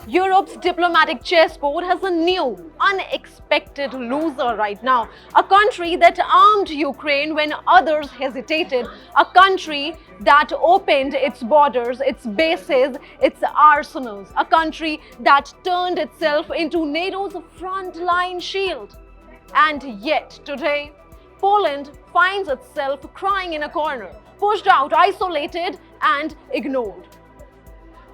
Europe's diplomatic chessboard has a new, unexpected loser right now. A country that armed Ukraine when others hesitated. A country that opened its borders, its bases, its arsenals. A country that turned itself into NATO's frontline shield. And yet, today, Poland finds itself crying in a corner, pushed out, isolated, and ignored.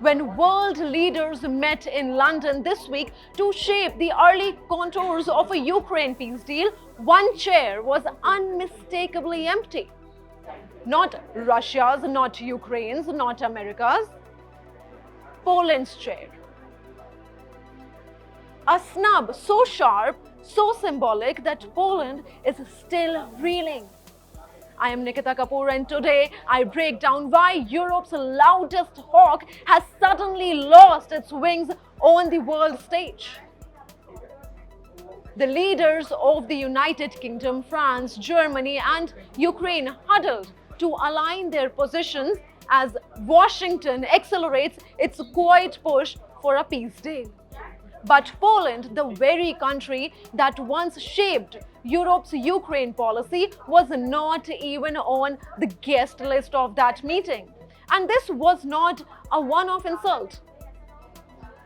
When world leaders met in London this week to shape the early contours of a Ukraine peace deal, one chair was unmistakably empty. Not Russia's, not Ukraine's, not America's. Poland's chair. A snub so sharp, so symbolic that Poland is still reeling. I am Nikita Kapoor, and today I break down why Europe's loudest hawk has suddenly lost its wings on the world stage. The leaders of the United Kingdom, France, Germany and Ukraine huddled to align their positions as Washington accelerates its quiet push for a peace deal. But Poland, the very country that once shaped Europe's Ukraine policy, was not even on the guest list of that meeting. And this was not a one-off insult.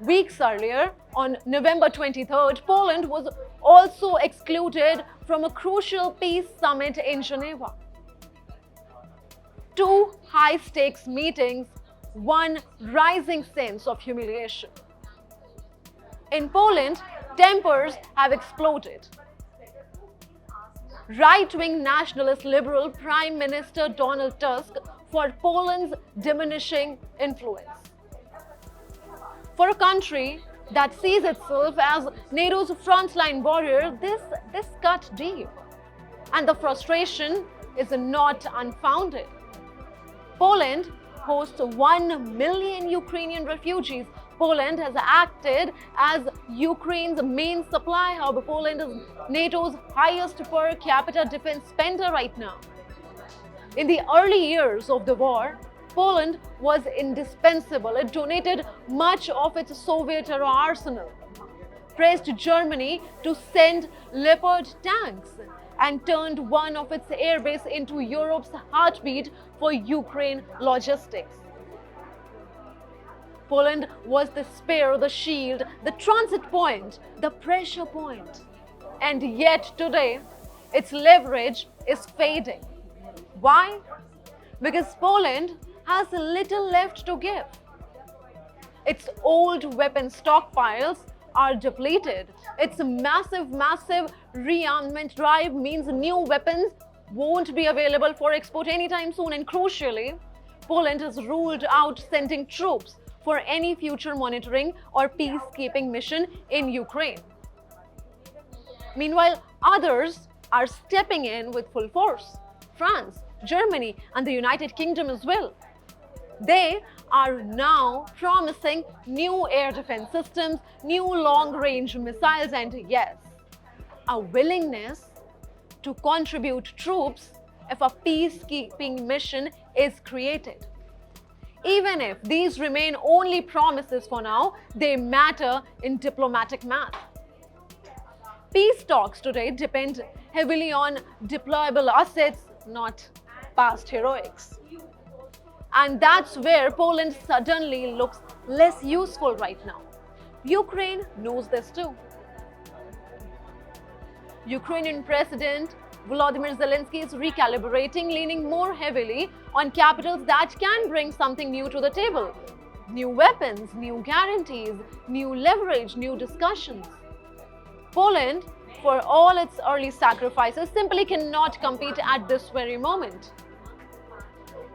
Weeks earlier, on November 23rd, Poland was also excluded from a crucial peace summit in Geneva. Two high-stakes meetings, one rising sense of humiliation. In Poland, tempers have exploded. Right-wing nationalist liberal Prime Minister Donald Tusk for Poland's diminishing influence. For a country that sees itself as NATO's frontline warrior, this cut deep. And the frustration is not unfounded. Poland hosts 1 million Ukrainian refugees. Poland has acted as Ukraine's main supply hub. Poland is NATO's highest per capita defense spender right now. In the early years of the war, Poland was indispensable. It donated much of its Soviet-era arsenal, pressed Germany to send Leopard tanks, and turned one of its airbase into Europe's heartbeat for Ukraine logistics. Poland was the spear, the shield, the transit point, the pressure point. And yet today, its leverage is fading. Why? Because Poland has little left to give. Its old weapon stockpiles are depleted. Its massive rearmament drive means new weapons won't be available for export anytime soon. And crucially, Poland has ruled out sending troops for any future monitoring or peacekeeping mission in Ukraine. Meanwhile, others are stepping in with full force. France, Germany, and the United Kingdom as well. They are now promising new air defense systems, new long-range missiles, and yes, a willingness to contribute troops if a peacekeeping mission is created. Even if these remain only promises for now, they matter in diplomatic math. Peace talks today depend heavily on deployable assets, not past heroics. And that's where Poland suddenly looks less useful right now. Ukraine knows this too. Ukrainian President Volodymyr Zelensky is recalibrating, leaning more heavily on capitals that can bring something new to the table. New weapons, new guarantees, new leverage, new discussions. Poland, for all its early sacrifices, simply cannot compete at this very moment.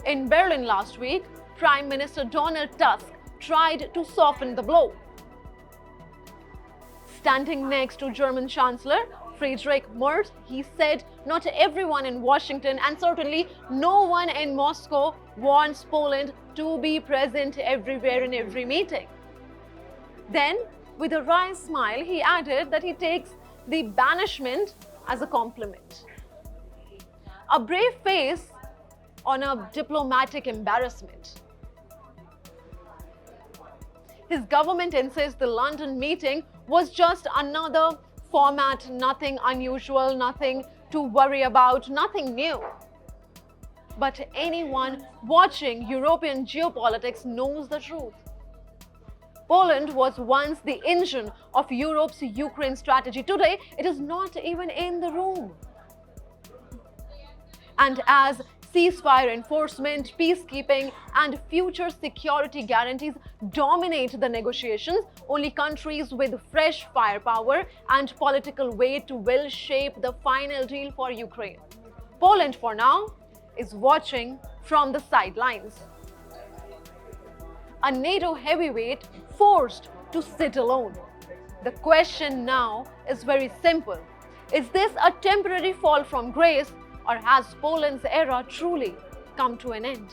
In Berlin last week, Prime Minister Donald Tusk tried to soften the blow. Standing next to German Chancellor Friedrich Merz, he said not everyone in Washington and certainly no one in Moscow wants Poland to be present everywhere in every meeting. Then, with a wry smile, he added that he takes the banishment as a compliment. A brave face on a diplomatic embarrassment. His government insists the London meeting was just another format, nothing unusual, nothing to worry about, nothing new. But anyone watching European geopolitics knows the truth. Poland was once the engine of Europe's Ukraine strategy. Today, it is not even in the room. And as ceasefire enforcement, peacekeeping, and future security guarantees dominate the negotiations, only countries with fresh firepower and political weight will shape the final deal for Ukraine. Poland, for now, is watching from the sidelines. A NATO heavyweight forced to sit alone. The question now is very simple. Is this a temporary fall from grace, or has Poland's era truly come to an end?